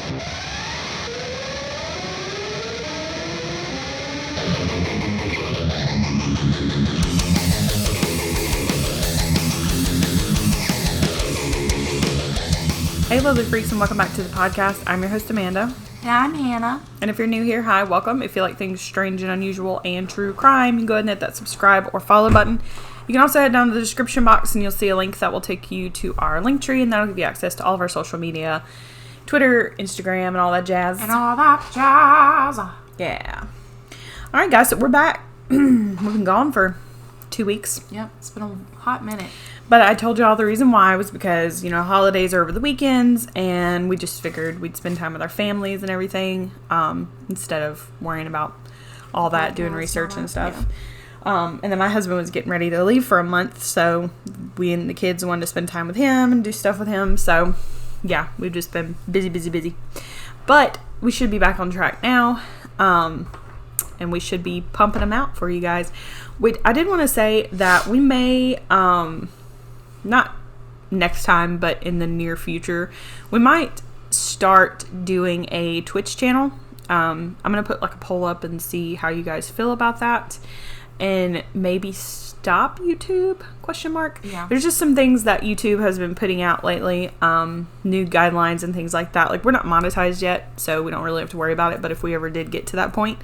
Hey, lovely freaks, and welcome back to the podcast. I'm your host, Amanda. And I'm Hannah. And if you're new here, hi, welcome. If you like things strange and unusual and true crime, you can go ahead and hit that subscribe or follow button. You can also head down to the description box and you'll see a link that will take you to our link tree, and that'll give you access to all of our social media, Twitter, Instagram, and all that jazz. Yeah. All right, guys, so we're back. We've been gone for 2 weeks. Yep, it's been a hot minute. But I told y'all the reason why was because, holidays are over the weekends, and we just figured we'd spend time with our families and everything, instead of worrying about all that, doing research and stuff. Yeah. And then my husband was getting ready to leave for a month, so we and the kids wanted to spend time with him and do stuff with him. So, yeah, we've just been busy. But we should be back on track now, and we should be pumping them out for you guys. I did want to say that we may... not next time, but in the near future, we might start doing a Twitch channel. I'm going to put like a poll up and see how you guys feel about that, and maybe stop YouTube, ? Yeah. There's just some things that YouTube has been putting out lately, new guidelines and things like that. Like, we're not monetized yet, so we don't really have to worry about it, but if we ever did get to that point,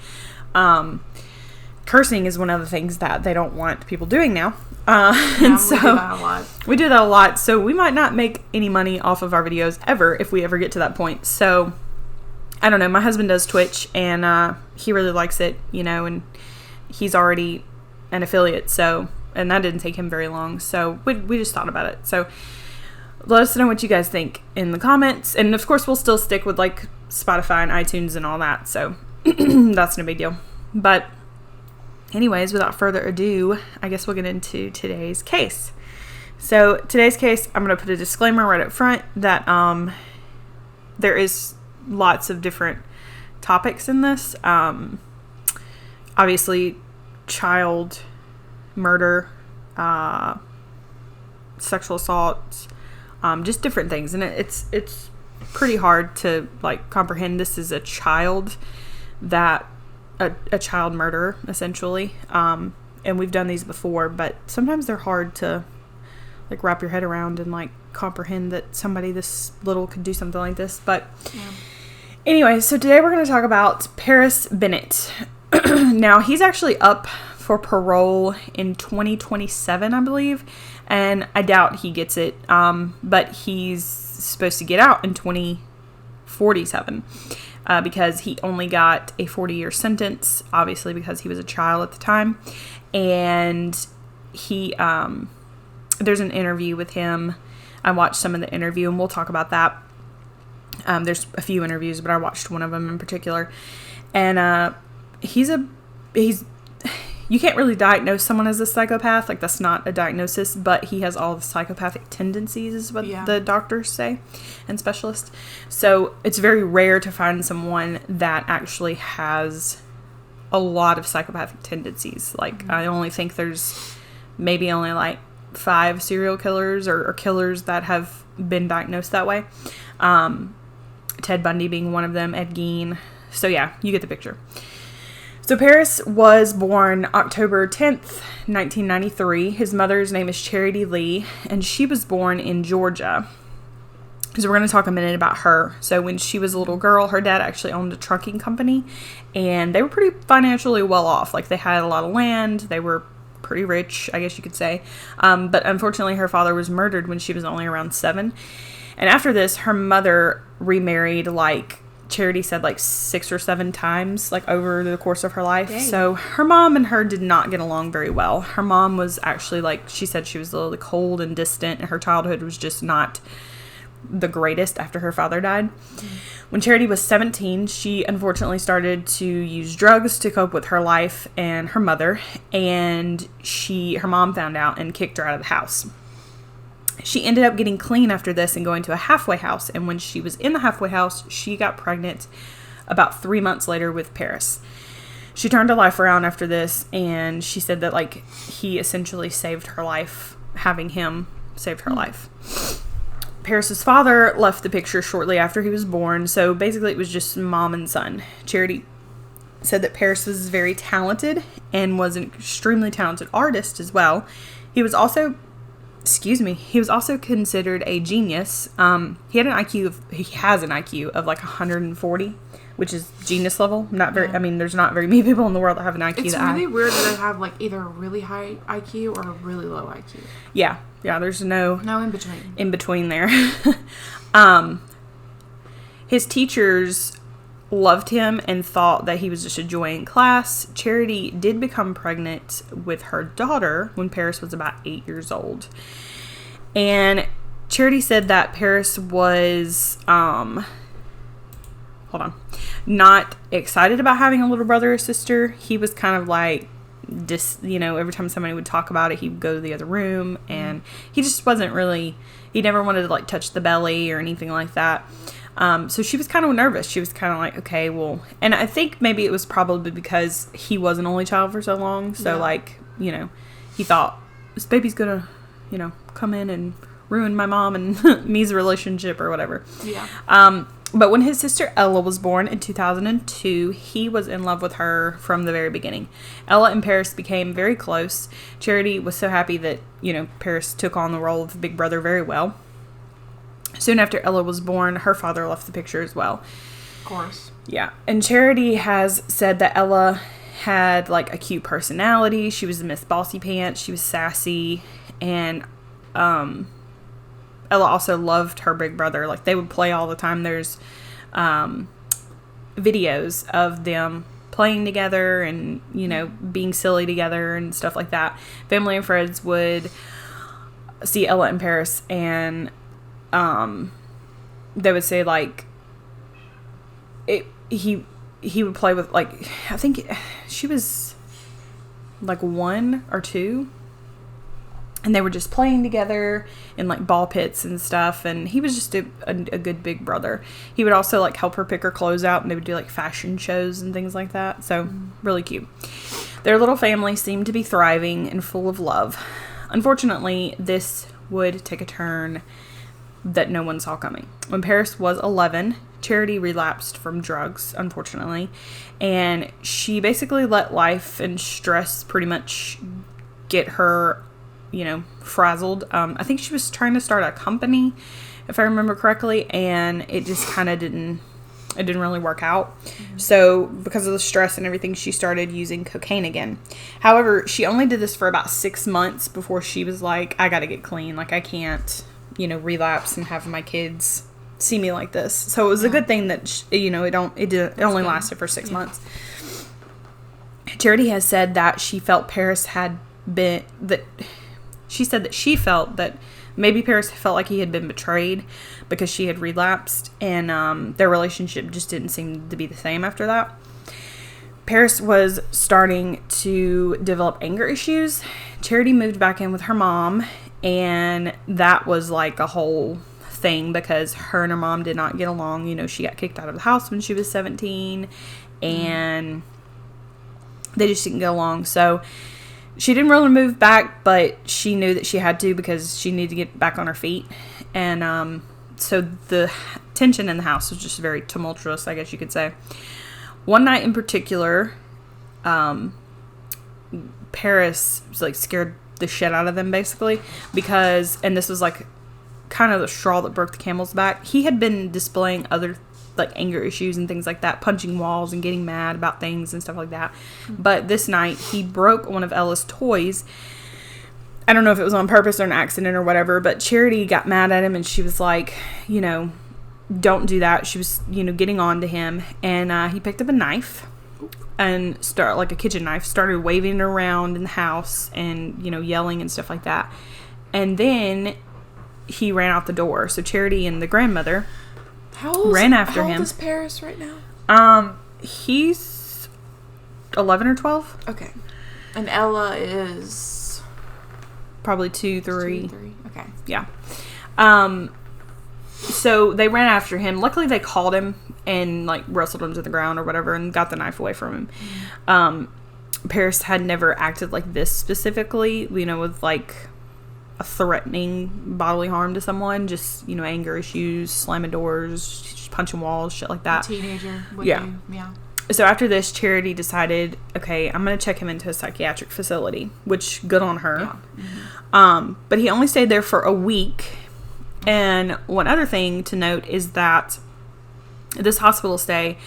cursing is one of the things that they don't want people doing now. And so we do that a lot. So we might not make any money off of our videos ever if we ever get to that point. So I don't know. My husband does Twitch, and he really likes it, and he's already an affiliate. So, and that didn't take him very long. So we just thought about it. So let us know what you guys think in the comments. And of course, we'll still stick with like Spotify and iTunes and all that. So that's no big deal. But anyways, without further ado, I guess we'll get into today's case. So today's case, I'm going to put a disclaimer right up front that there is lots of different topics in this. Obviously, child murder, sexual assault, just different things. And it's pretty hard to like comprehend. This is a child that... A child murderer, essentially. And we've done these before, but sometimes they're hard to like wrap your head around and like comprehend that somebody this little could do something like this. But anyway, so today we're going to talk about Paris Bennett. Now, he's actually up for parole in 2027, I believe, and I doubt he gets it. But he's supposed to get out in 2047. Because he only got a 40-year sentence, obviously because he was a child at the time. And he, there's an interview with him. I watched some of the interview, and we'll talk about that. There's a few interviews, but I watched one of them in particular. And you can't really diagnose someone as a psychopath. Like, that's not a diagnosis, but he has all the psychopathic tendencies is what the doctors say and specialists. So it's very rare to find someone that actually has a lot of psychopathic tendencies. Like, I only think there's maybe only like 5 serial killers or killers that have been diagnosed that way. Ted Bundy being one of them, Ed Gein. So yeah, you get the picture. So Paris was born October 10th, 1993. His mother's name is Charity Lee, and she was born in Georgia. So we're going to talk a minute about her. So when she was a little girl, her dad actually owned a trucking company, and they were pretty financially well off. Like, they had a lot of land. They were pretty rich, I guess you could say. But unfortunately, her father was murdered when she was only around 7. And after this, her mother remarried, like, Charity said, like 6 or 7 times, like over the course of her life. Dang. So her mom and her did not get along very well. Her mom was actually, like, she said she was a little cold and distant, and her childhood was just not the greatest after her father died. When Charity was 17, she unfortunately started to use drugs to cope with her life and her mother, and her mom found out and kicked her out of the house. She ended up getting clean after this and going to a halfway house. And when she was in the halfway house, she got pregnant about 3 months later with Paris. She turned her life around after this, and she said that, like, he essentially saved her life. Having him saved her life. Paris's father left the picture shortly after he was born, so basically it was just mom and son. Charity said that Paris was very talented and was an extremely talented artist as well. He was also considered a genius. He has an IQ of like 140, which is genius level. There's not very many people in the world that have an IQ it's that high. It's really weird that they have like either a really high IQ or a really low IQ. Yeah, there's no in between there. His teachers loved him and thought that he was just a joy in class. Charity did become pregnant with her daughter when Paris was about 8 years old. And Charity said that Paris was not excited about having a little brother or sister. He was kind of like every time somebody would talk about it, he'd go to the other room, and he just wasn't really, he never wanted to like touch the belly or anything like that. So she was kind of nervous. She was kind of like, okay, well, and I think maybe it was probably because he was an only child for so long. So he thought this baby's gonna, come in and ruin my mom and me's relationship or whatever. Yeah. But when his sister Ella was born in 2002, he was in love with her from the very beginning. Ella and Paris became very close. Charity was so happy that, Paris took on the role of big brother very well. Soon after Ella was born, her father left the picture as well. Of course. Yeah. And Charity has said that Ella had like a cute personality. She was Miss Bossy Pants. She was sassy. And Ella also loved her big brother. Like, they would play all the time. There's videos of them playing together and, being silly together and stuff like that. Family and friends would see Ella in Paris, and they would say, like, he would play with, like, I think she was like 1 or 2. And they were just playing together in, like, ball pits and stuff. And he was just a good big brother. He would also, like, help her pick her clothes out. And they would do, like, fashion shows and things like that. So, really cute. Their little family seemed to be thriving and full of love. Unfortunately, this would take a turn that no one saw coming. When Paris was 11, Charity relapsed from drugs, unfortunately. And she basically let life and stress pretty much get her, frazzled. I think she was trying to start a company, if I remember correctly, and it just kind of didn't really work out. Mm-hmm. So because of the stress and everything, she started using cocaine again. However, she only did this for about 6 months before she was like, I gotta get clean. Like, I can't, relapse and have my kids see me like this. So it was a good thing that, it only lasted for 6 months. Charity has said that she felt Paris had been, she said that she felt that maybe Paris felt like he had been betrayed because she had relapsed, and their relationship just didn't seem to be the same after that. Paris was starting to develop anger issues. Charity moved back in with her mom, and that was like a whole thing because her and her mom did not get along. She got kicked out of the house when she was 17, and they just didn't get along. So she didn't really move back, but she knew that she had to because she needed to get back on her feet. And so the tension in the house was just very tumultuous, I guess you could say. One night in particular, Paris was, like, scared the shit out of them, basically, because, and this was, like, kind of the straw that broke the camel's back. He had been displaying other, like, anger issues and things like that, punching walls and getting mad about things and stuff like that. But this night, he broke one of Ella's toys. I don't know if it was on purpose or an accident or whatever, but Charity got mad at him, and she was like, don't do that. She was, getting on to him, and he picked up a knife and like a kitchen knife, started waving it around in the house and, yelling and stuff like that. And then he ran out the door. So Charity and the grandmother ran after him. How old is Paris right now? He's 11 or 12. Okay. And Ella is probably 2, 3. Okay. Yeah. So they ran after him. Luckily, they caught him and, like, wrestled him to the ground or whatever and got the knife away from him. Paris had never acted like this specifically, with, like, threatening bodily harm to someone. Just, anger issues, slamming doors, punching walls, shit like that. A teenager would do. Yeah. So after this, Charity decided, okay, I'm going to check him into a psychiatric facility, which, good on her. Yeah. Mm-hmm. But he only stayed there for a week. And one other thing to note is that this hospital stay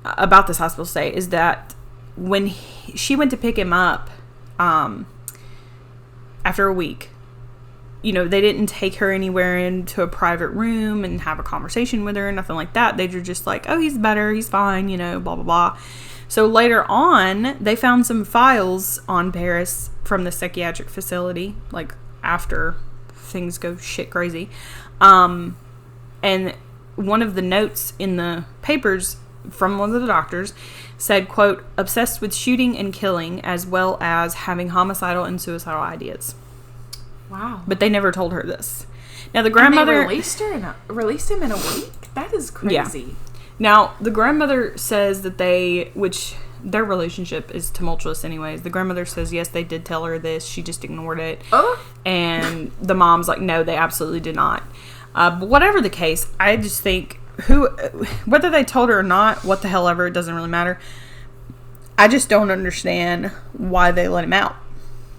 is that when she went to pick him up after a week, they didn't take her anywhere into a private room and have a conversation with her, nothing like that. They were just like, oh, he's better, he's fine, blah, blah, blah. So later on, they found some files on Paris from the psychiatric facility, like after things go shit crazy. And one of the notes in the papers from one of the doctors said, quote, obsessed with shooting and killing as well as having homicidal and suicidal ideas. Wow. But they never told her this. Now the grandmother and they released him in a week? That is crazy. Yeah. Now the grandmother says that their relationship is tumultuous anyways. The grandmother says yes, they did tell her this, she just ignored it. And the mom's like, no, they absolutely did not. But whatever the case, I just think whether they told her or not, what the hell ever, it doesn't really matter. I just don't understand why they let him out.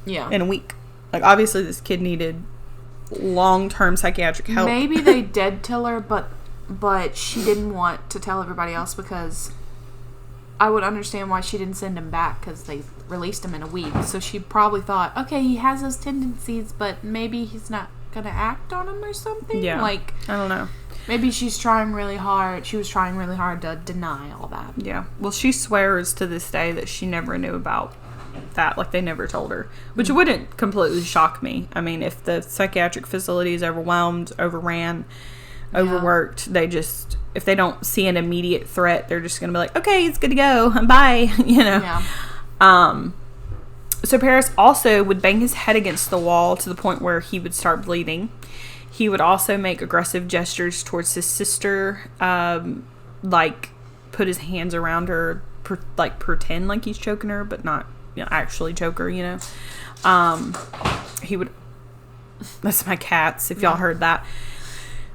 Yeah. In a week. Like, obviously this kid needed long-term psychiatric help. Maybe they did tell her, but she didn't want to tell everybody else, because I would understand why she didn't send him back, because they released him in a week. So she probably thought, okay, he has those tendencies, but maybe he's not going to act on them or something. Yeah. Like, I don't know. Maybe she was trying really hard to deny all that. Yeah. Well, she swears to this day that she never knew about that. Like, they never told her. Which wouldn't completely shock me. I mean, if the psychiatric facility is overwhelmed, overran, overworked, if they don't see an immediate threat, they're just going to be like, okay, it's good to go. Bye. Yeah. So Paris also would bang his head against the wall to the point where he would start bleeding. He would also make aggressive gestures towards his sister, like put his hands around her, pretend like he's choking her, but not actually choke her, He would... That's my cats, if y'all heard that.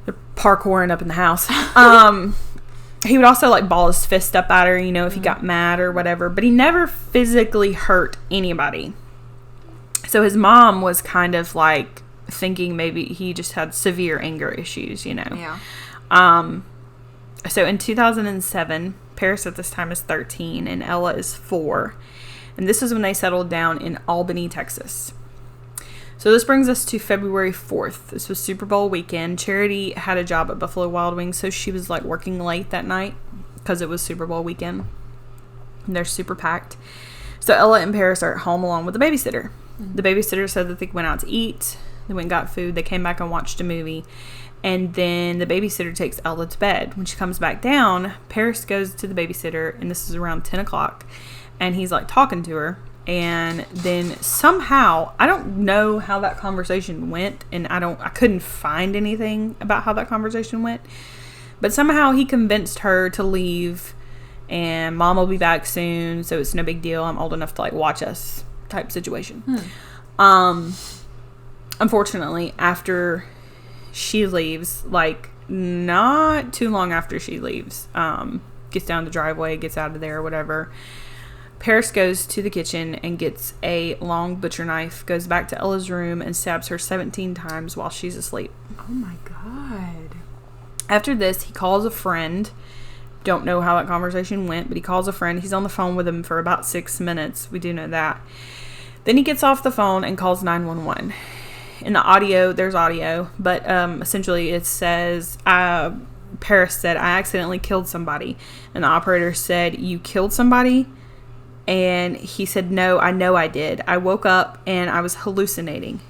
They're parkouring up in the house. He would also, ball his fist up at her, if he got mad or whatever. But he never physically hurt anybody. So his mom was kind of, thinking maybe he just had severe anger issues, Yeah. So in 2007, Paris at this time is 13 and Ella is 4. And this is when they settled down in Albany, Texas. So this brings us to February 4th. This was Super Bowl weekend. Charity had a job at Buffalo Wild Wings, so she was working late that night because it was Super Bowl weekend. And they're super packed. So Ella and Paris are at home along with the babysitter. Mm-hmm. The babysitter said that they went out to eat. They went and got food. They came back and watched a movie. And then the babysitter takes Ella to bed. When she comes back down, Paris goes to the babysitter, and this is around 10 o'clock. And he's talking to her. And then somehow, I don't know how that conversation went. And I couldn't find anything about how that conversation went. But somehow he convinced her to leave. And Mom will be back soon. So it's no big deal. I'm old enough to watch us type situation. Unfortunately, after she leaves, not too long after she leaves, gets down the driveway, gets out of there or whatever, Paris goes to the kitchen and gets a long butcher knife, goes back to Ella's room and stabs her 17 times while she's asleep. Oh my God. After this, he calls a friend. Don't know how that conversation went, but he calls a friend. He's on the phone with him for about 6 minutes. We do know that. Then he gets off the phone and calls 911. In the audio, there's audio, but essentially it says, Paris said, I accidentally killed somebody. And the operator said, you killed somebody? And he said, no, I know I did. I woke up and I was hallucinating.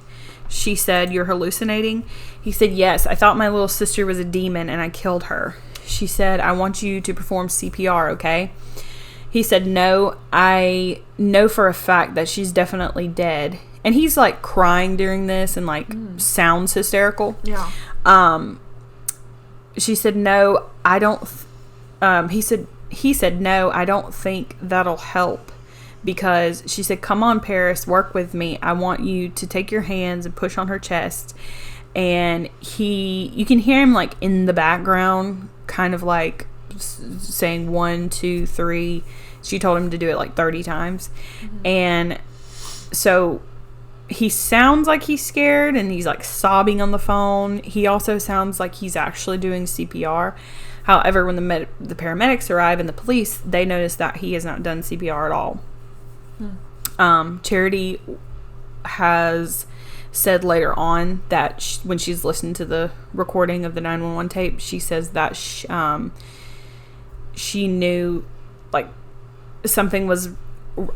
She said, you're hallucinating? He said, yes, I thought my little sister was a demon and I killed her. She said, I want you to perform CPR, okay? He said, no, I know for a fact that she's definitely dead. And he's crying during this and sounds hysterical. Yeah. She said, no, I don't. He said, no, I don't think that'll help. because she said, "Come on, Paris, work with me. I want you to take your hands and push on her chest." And you can hear him like in the background, kind of like saying 1, 2, 3. She told him to do it like 30 times. And so he sounds like he's scared and he's like sobbing on the phone. He also sounds like he's actually doing CPR. However, when the paramedics arrive and the police, they notice that he has not done CPR at all. Charity has said later on that when she's listened to the recording of the 911 tape, she says that she knew like something was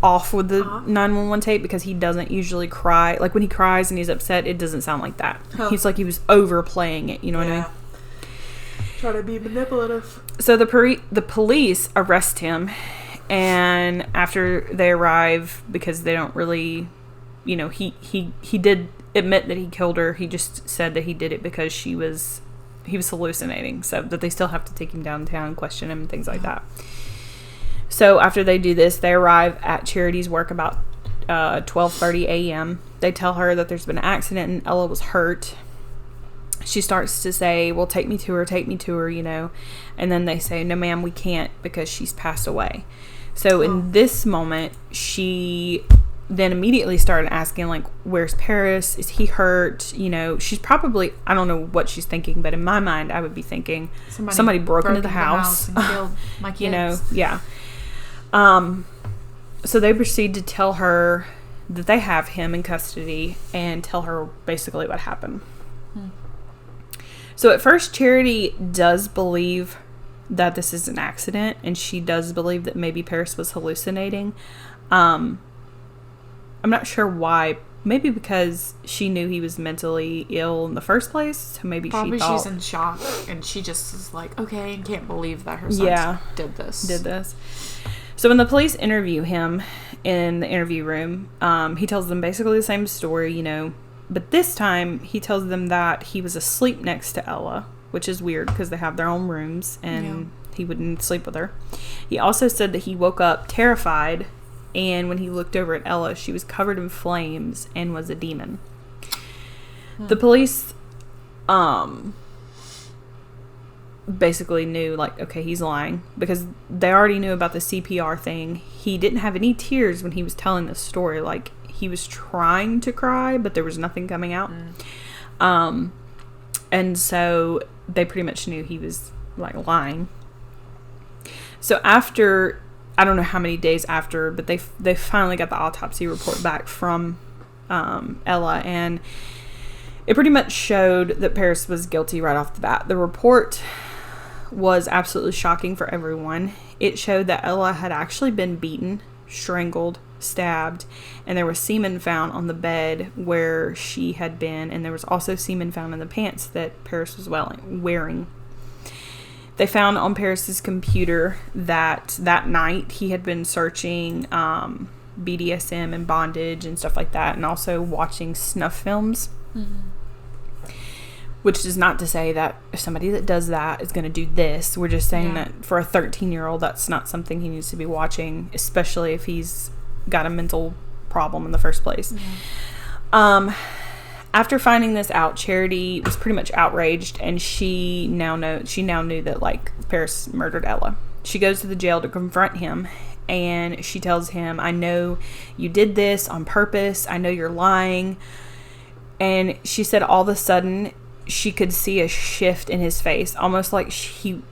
off with the 911 tape, because he doesn't usually cry. Like when he cries and he's upset, it doesn't sound like that. He's like he was overplaying it, you know what I mean? Try to be manipulative. So the police arrest him, and after they arrive, because they don't really, he did admit that he killed her. He just said that he did it because he was hallucinating, so that they still have to take him downtown and question him and things like that. So after they do this, they arrive at Charity's work about 12:30 a.m. They tell her that there's been an accident and Ella was hurt. She starts to say, "Well, take me to her, and then they say, "No, ma'am, we can't, because she's passed away." So in this moment, she then immediately started asking, like, "Where's Paris? Is he hurt?" She's probably, I don't know what she's thinking, but in my mind, I would be thinking somebody broke into the house and killed my kids. Yeah. So they proceed to tell her that they have him in custody and tell her basically what happened. So at first, Charity does believe that this is an accident, and she does believe that maybe Paris was hallucinating. I'm not sure why. Maybe because she knew he was mentally ill in the first place. So maybe probably she thought she's in shock, and she just is like, okay, and can't believe that her son did this. So when the police interview him in the interview room, he tells them basically the same story, but this time he tells them that he was asleep next to Ella, which is weird because they have their own rooms and he wouldn't sleep with her. He also said that he woke up terrified, and when he looked over at Ella, she was covered in flames and was a demon. The police basically knew, like, okay, he's lying, because they already knew about the CPR thing. He didn't have any tears when he was telling this story. Like, he was trying to cry, but there was nothing coming out. And so they pretty much knew he was, like, lying. So after, I don't know how many days after, but they finally got the autopsy report back from Ella, and it pretty much showed that Paris was guilty right off the bat. The report was absolutely shocking for everyone. It showed that Ella had actually been beaten, strangled, stabbed, and there was semen found on the bed where she had been, and there was also semen found in the pants that Paris was wearing. They found on Paris's computer that night he had been searching BDSM and bondage and stuff like that, and also watching snuff films. Which is not to say that if somebody that does that is going to do this. We're just saying that for a 13-year-old, that's not something he needs to be watching, especially if he's got a mental problem in the first place. After finding this out, Charity was pretty much outraged, and she now knew that, like, Paris murdered Ella. She goes to the jail to confront him, and she tells him, "I know you did this on purpose. I know you're lying." And she said all of a sudden she could see a shift in his face, almost like she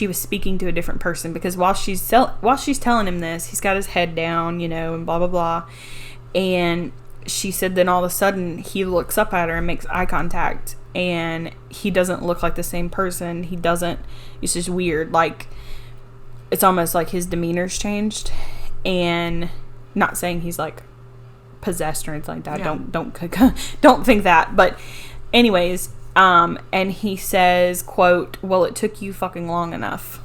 was speaking to a different person, because while she's telling him this, he's got his head down, and blah blah blah. And she said then all of a sudden he looks up at her and makes eye contact, and he doesn't look like the same person. It's just weird. Like, it's almost like his demeanor's changed. And not saying he's like possessed or anything like that. Don't think that. But anyways, and he says, quote, "Well, it took you fucking long enough."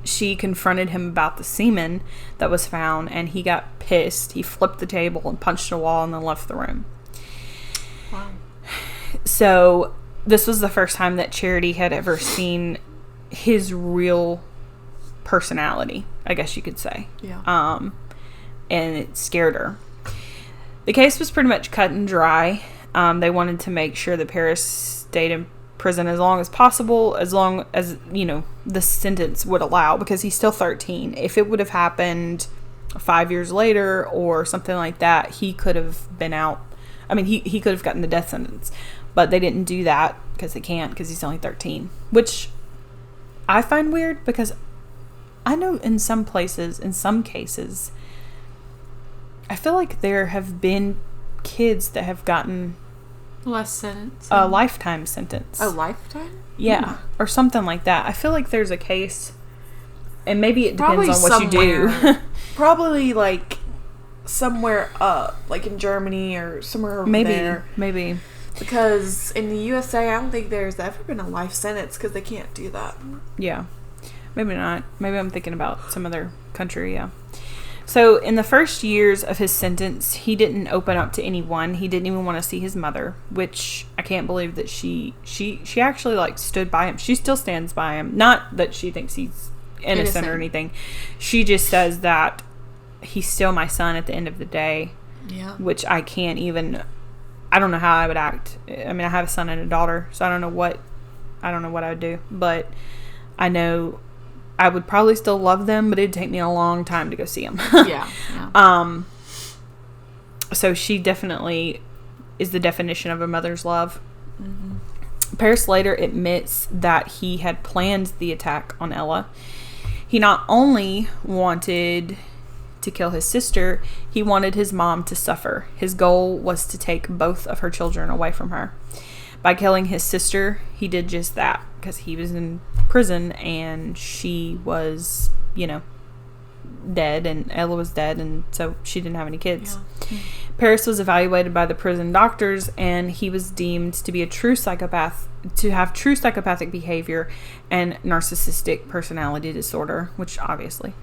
She confronted him about the semen that was found, and he got pissed. He flipped the table and punched a wall and then left the room. Wow. So this was the first time that Charity had ever seen his real personality, I guess you could say. Yeah. And it scared her. The case was pretty much cut and dry. They wanted to make sure that Paris stayed in prison as long as the sentence would allow, because he's still 13. If it would have happened 5 years later or something like that, he could have been out. I mean, he could have gotten the death sentence, but they didn't do that because they can't, because he's only 13, which I find weird, because I know in some places, in some cases, I feel like there have been kids that have gotten less sentence, a lifetime sentence. A lifetime? Yeah, or something like that. I feel like there's a case, and maybe it depends on what you do. Probably like somewhere like in Germany or somewhere over there. Maybe. Because in the USA, I don't think there's ever been a life sentence, because they can't do that. Yeah. Maybe not. Maybe I'm thinking about some other country, yeah. So, in the first years of his sentence, he didn't open up to anyone. He didn't even want to see his mother, which I can't believe that she actually, like, stood by him. She still stands by him. Not that she thinks he's innocent or anything. She just says that he's still my son at the end of the day. Yeah. Which I can't even... I don't know how I would act. I mean, I have a son and a daughter, so I don't know what I would do. But I know... I would probably still love them, but it'd take me a long time to go see them. Yeah. So she definitely is the definition of a mother's love. Mm-hmm. Paris later admits that he had planned the attack on Ella. He not only wanted to kill his sister, he wanted his mom to suffer. His goal was to take both of her children away from her. By killing his sister, he did just that, because he was in prison and she was, dead, and Ella was dead, and so she didn't have any kids. Yeah. Paris was evaluated by the prison doctors, and he was deemed to be a true psychopath, to have true psychopathic behavior and narcissistic personality disorder, which obviously.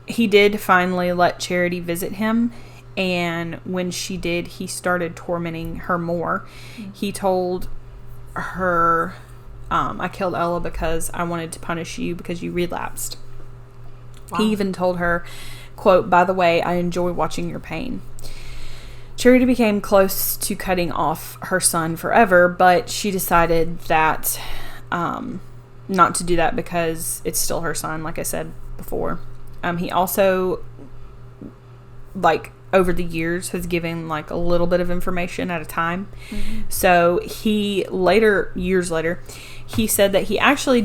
He did finally let Charity visit him. And when she did, he started tormenting her more. Mm-hmm. He told her, I killed Ella because I wanted to punish you because you relapsed. Wow. He even told her, quote, "By the way, I enjoy watching your pain." Charity became close to cutting off her son forever, but she decided that not to do that because it's still her son, like I said before. He also, over the years, has given a little bit of information at a time. Mm-hmm. So years later, he said that he actually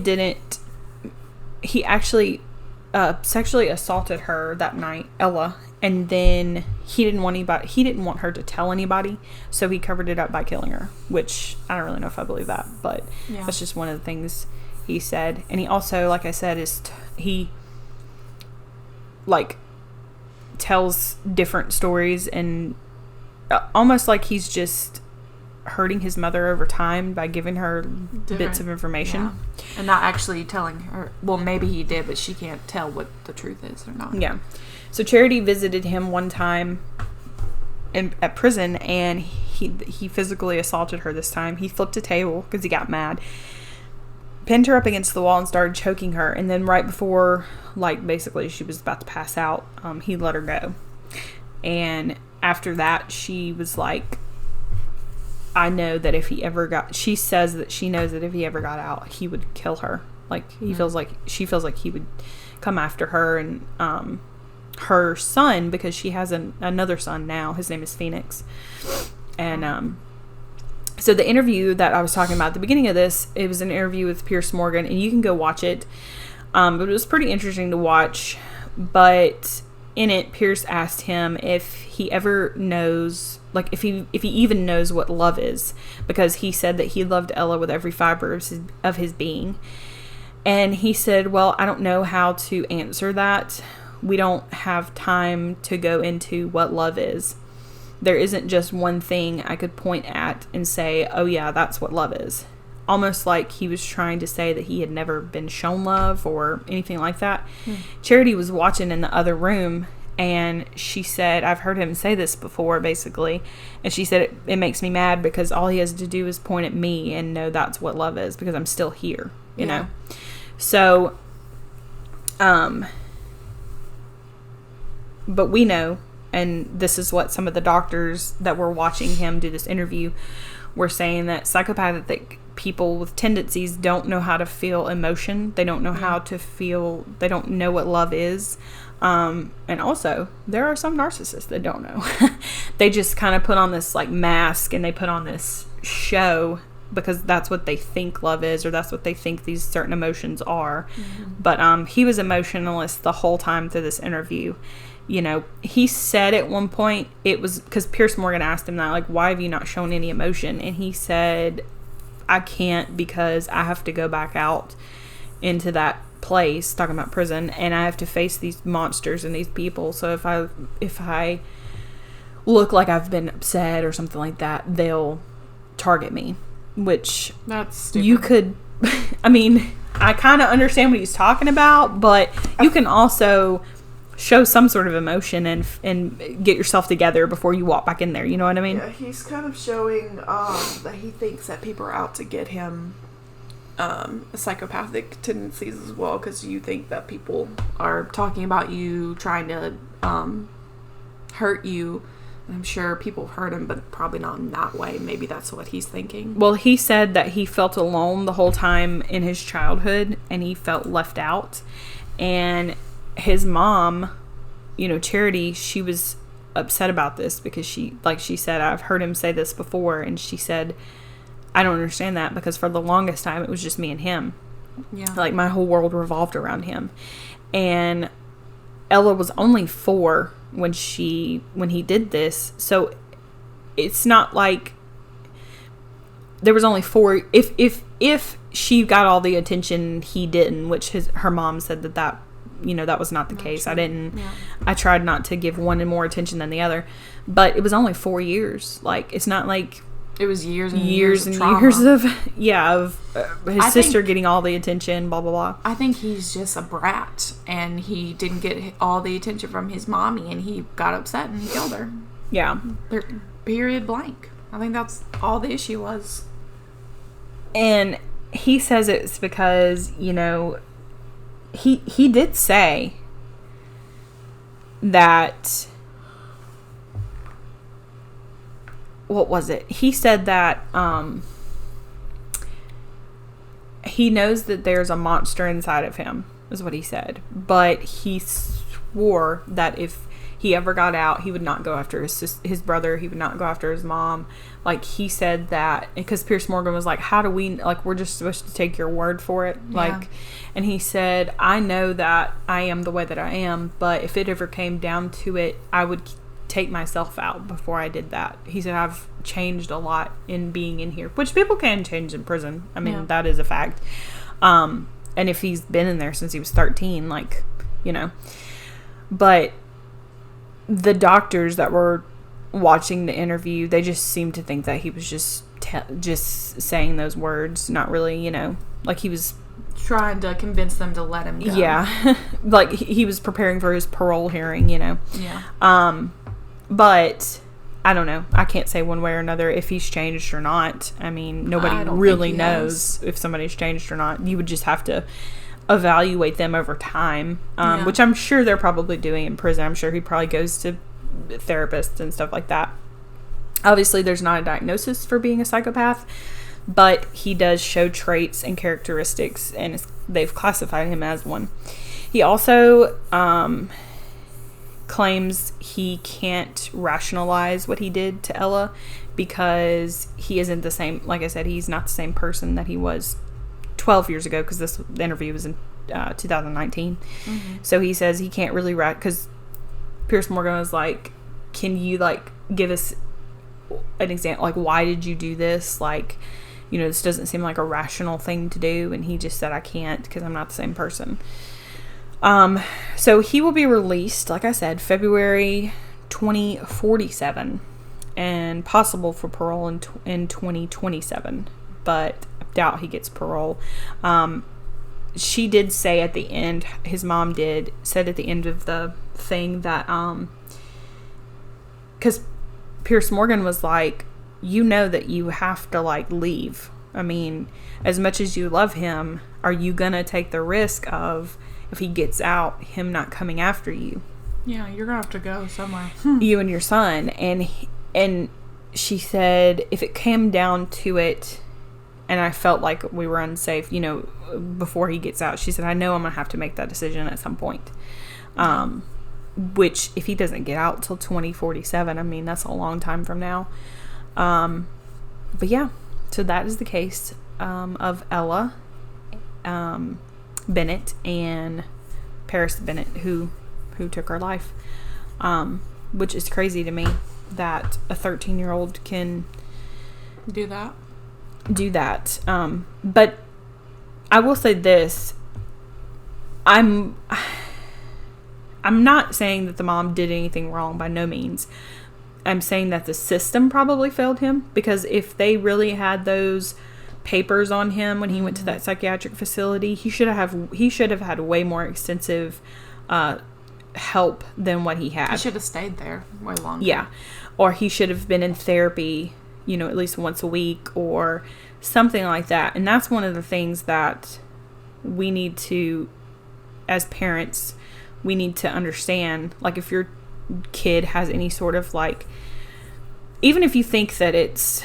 sexually assaulted her that night, Ella, and then he didn't want her to tell anybody, so he covered it up by killing her, which I don't really know if I believe that, but that's just one of the things he said. And he also, like I said, he tells different stories, and almost like he's just hurting his mother over time by giving her bits of information. Yeah. And not actually telling her. Well, maybe he did, but she can't tell what the truth is or not. Yeah. So Charity visited him one time at prison, and he physically assaulted her this time. He flipped a table because he got mad, pinned her up against the wall and started choking her, and then right before basically she was about to pass out, he let her go. And after that, she was like, I know that if he ever she says that she knows that if he ever got out, he would kill her. She feels like he would come after her and her son, because she has another son now. His name is Phoenix. And so the interview that I was talking about at the beginning of this, it was an interview with Piers Morgan, and you can go watch it. But it was pretty interesting to watch. But in it, Piers asked him if he ever knows, if he even knows what love is, because he said that he loved Ella with every fiber of his being. And he said, well, I don't know how to answer that. We don't have time to go into what love is. There isn't just one thing I could point at and say, oh yeah, that's what love is. Almost like he was trying to say that he had never been shown love or anything like that. Charity was watching in the other room, and she said, I've heard him say this before, basically. And she said, it makes me mad because all he has to do is point at me and know that's what love is, because I'm still here, you know? So, but we know, and this is what some of the doctors that were watching him do this interview were saying, that psychopathic people with tendencies don't know how to feel emotion. They don't know how to feel. They don't know what love is. And also, there are some narcissists that don't know. They just kind of put on this like mask, and they put on this show because that's what they think love is, or that's what they think these certain emotions are. But he was emotionless the whole time through this interview. You know, he said at one point, it was because Piers Morgan asked him that, like, why have you not shown any emotion? And he said, I can't, because I have to go back out into that place, talking about prison, and I have to face these monsters and these people. So if I look like I've been upset or something like that, they'll target me. Which, that's stupid. You could, I mean, I kind of understand what he's talking about, but you can also show some sort of emotion and get yourself together before you walk back in there. You know what I mean? Yeah, he's kind of showing that he thinks that people are out to get him psychopathic tendencies as well, because you think that people are talking about you, trying to hurt you. I'm sure people hurt him, but probably not in that way. Maybe that's what he's thinking. Well, he said that he felt alone the whole time in his childhood, and he felt left out. And his mom, you know, Charity, she was upset about this because she said, I've heard him say this before, and she said, I don't understand that, because for the longest time it was just me and him. Yeah. Like, my whole world revolved around him. And Ella was only 4 when he did this, so it's not like there was only 4. If she got all the attention he didn't, which her mom said that you know, that was not the case. True. I tried not to give one more attention than the other, but it was only 4 years. Like, it's not like it was years and years of his sister getting all the attention, blah blah blah. I think he's just a brat, and he didn't get all the attention from his mommy, and he got upset and he killed her. Yeah. Period blank. I think that's all the issue was. And he says it's because, you know, he did say that, what was it? He said that he knows that there's a monster inside of him, is what he said. But he swore that if he ever got out, he would not go after his brother. He would not go after his mom. Like, he said that because Piers Morgan was like, how do we, like, we're just supposed to take your word for it. Yeah. Like, and he said, I know that I am the way that I am, but if it ever came down to it, I would take myself out before I did that. He said, I've changed a lot in being in here, which people can change in prison. I mean, that is a fact. And if he's been in there since he was 13, like, you know, but the doctors that were watching the interview, they just seemed to think that he was just saying those words, not really, you know, like he was trying to convince them to let him go. Yeah. Like he was preparing for his parole hearing, you know. Yeah. But I don't know. I can't say one way or another if he's changed or not. I mean, nobody really knows if somebody's changed or not. You would just have to evaluate them over time, which I'm sure they're probably doing in prison. I'm sure he probably goes to therapists and stuff like that. Obviously, there's not a diagnosis for being a psychopath, but he does show traits and characteristics, and they've classified him as one. He also claims he can't rationalize what he did to Ella because he isn't the same. Like I said, he's not the same person that he was 12 years ago, because this interview was in 2019. Mm-hmm. So he says he can't really because Piers Morgan was like, can you, like, give us an example, like, why did you do this? Like, you know, this doesn't seem like a rational thing to do. And he just said, I can't, because I'm not the same person. So he will be released, like I said, February 2047, and possible for parole in 2027, but I doubt he gets parole. She did say at the end, his mom said at the end of the thing that, because Piers Morgan was like, you know that you have to, like, leave. I mean, as much as you love him, are you going to take the risk of, if he gets out, him not coming after you? Yeah, you're going to have to go somewhere. You and your son. And she said, if it came down to it, and I felt like we were unsafe, you know, before he gets out, she said, I know I'm going to have to make that decision at some point. Which, if he doesn't get out till 2047, I mean, that's a long time from now. But yeah, so that is the case of Ella Bennett and Paris Bennett, who took her life. Which is crazy to me that a 13-year-old can do that. But I will say this. I'm not saying that the mom did anything wrong, by no means. I'm saying that the system probably failed him, because if they really had those papers on him when he went to that psychiatric facility, he should have had way more extensive help than what he had. He should have stayed there way longer. Yeah. Or he should have been in therapy, you know, at least once a week or something like that. And that's one of the things that we need to, as parents, we need to understand. Like, if your kid has any sort of, like, even if you think that it's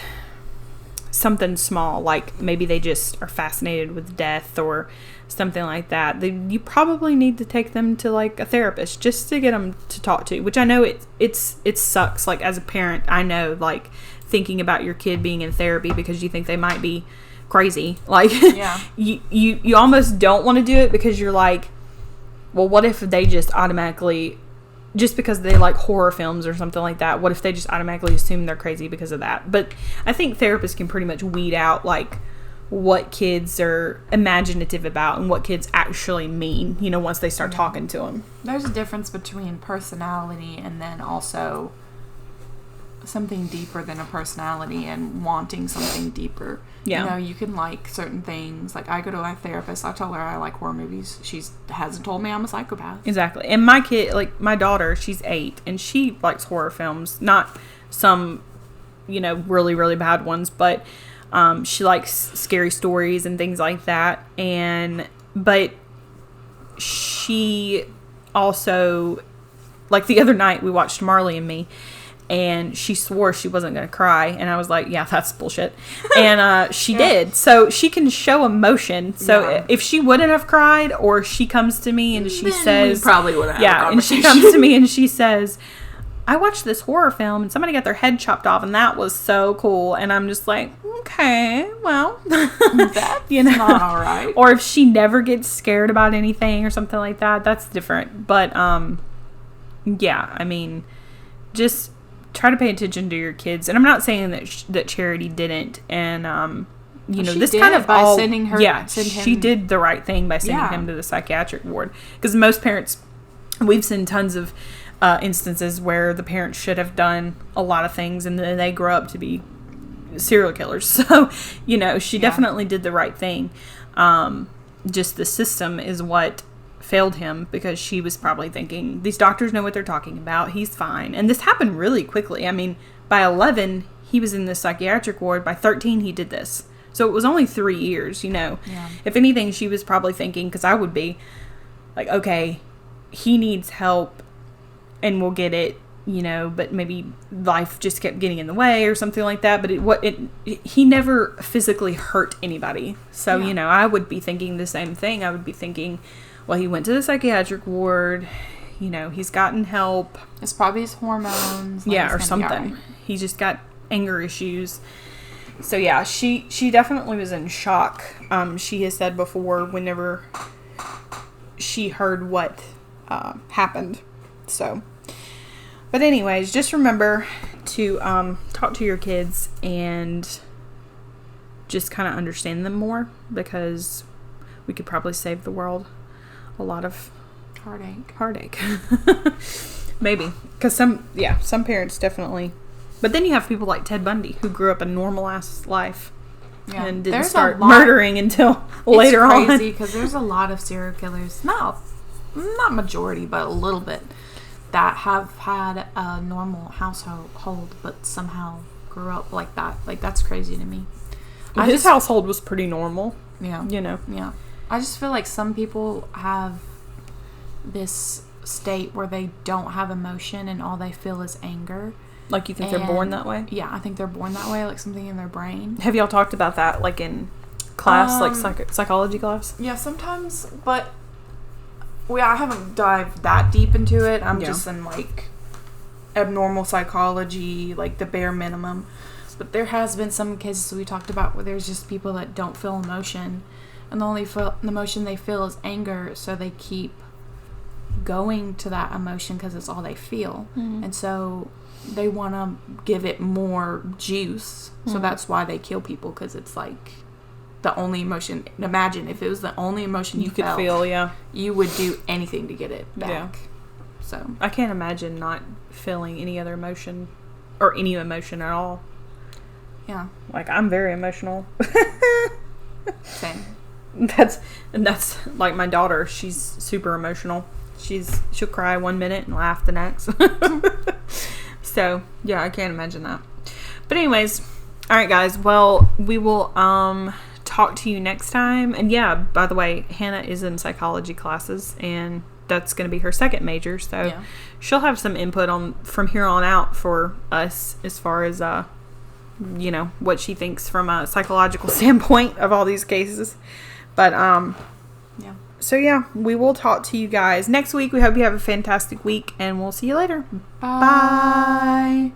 something small, like maybe they just are fascinated with death or something like that, you probably need to take them to, like, a therapist just to get them to talk to, which I know it sucks. Like, as a parent, I know, like, thinking about your kid being in therapy because you think they might be crazy, like, yeah. you almost don't want to do it, because you're like, well, what if they just automatically, just because they like horror films or something like that, what if they just automatically assume they're crazy because of that? But I think therapists can pretty much weed out, like, what kids are imaginative about and what kids actually mean, you know, once they start talking to them. There's a difference between personality and then also something deeper than a personality and wanting something deeper. Yeah. You know, you can like certain things. Like, I go to my therapist, I tell her I like horror movies. She hasn't told me I'm a psychopath. Exactly. And my kid, like, my daughter, she's 8, and she likes horror films. Not some, you know, really, really bad ones, but she likes scary stories and things like that. But she also, like, the other night we watched Marley and Me, and she swore she wasn't going to cry. And I was like, yeah, that's bullshit. And she did. So she can show emotion. So if she wouldn't have cried, or she comes to me and she says... We probably would have Yeah, and she comes to me and she says, I watched this horror film and somebody got their head chopped off and that was so cool. And I'm just like, okay, well... That's not all right. Or if she never gets scared about anything or something like that, that's different. But, yeah, I mean, just... try to pay attention to your kids. And I'm not saying that Charity didn't. And, you know, she this did kind of by all... sending her... Yeah, she did the right thing by sending him to the psychiatric ward. Because most parents... We've seen tons of instances where the parents should have done a lot of things and then they grow up to be serial killers. So, you know, she definitely did the right thing. Just the system is what... failed him, because she was probably thinking, these doctors know what they're talking about, he's fine. And this happened really quickly. I mean, by 11 he was in the psychiatric ward, by 13 he did this, so it was only 3 years, you know. If anything, she was probably thinking, because I would be like, okay, he needs help and we'll get it, you know, but maybe life just kept getting in the way or something like that. But he never physically hurt anybody, so you know, I would be thinking the same thing. I would be thinking, well, he went to the psychiatric ward, you know, he's gotten help. It's probably his hormones. Like, yeah, or something. Right. He just got anger issues. So, yeah, she definitely was in shock. She has said before, whenever she heard what happened. So, but anyways, just remember to talk to your kids and just kind of understand them more, because we could probably save the world a lot of heartache. Maybe, because some parents definitely, but then you have people like Ted Bundy, who grew up a normal ass life and didn't start murdering until later on. It's crazy, because there's a lot of serial killers, not majority, but a little bit, that have had a normal household but somehow grew up like that. Like, that's crazy to me. His household was pretty normal. Yeah. You know. Yeah. I just feel like some people have this state where they don't have emotion and all they feel is anger. Like, you think they're born that way? Yeah, I think they're born that way, like something in their brain. Have y'all talked about that, like, in class, like psychology class? Yeah, sometimes, but I haven't dived that deep into it. I'm just in, like, abnormal psychology, like the bare minimum. But there has been some cases we talked about where there's just people that don't feel emotion, and the only emotion they feel is anger, so they keep going to that emotion because it's all they feel. Mm-hmm. And so they want to give it more juice. Mm-hmm. So that's why they kill people, because it's like the only emotion. Imagine if it was the only emotion you could felt, feel, you would do anything to get it back. Yeah. So I can't imagine not feeling any other emotion, or any emotion at all. Yeah. Like, I'm very emotional. Same. That's like my daughter. She's super emotional. She'll cry one minute and laugh the next. So, yeah, I can't imagine that. But anyways, all right, guys. Well, we will talk to you next time. And yeah, by the way, Hannah is in psychology classes, and that's going to be her second major. So she'll have some input on from here on out for us as far as what she thinks from a psychological standpoint of all these cases. But so yeah, we will talk to you guys next week. We hope you have a fantastic week, and we'll see you later. Bye.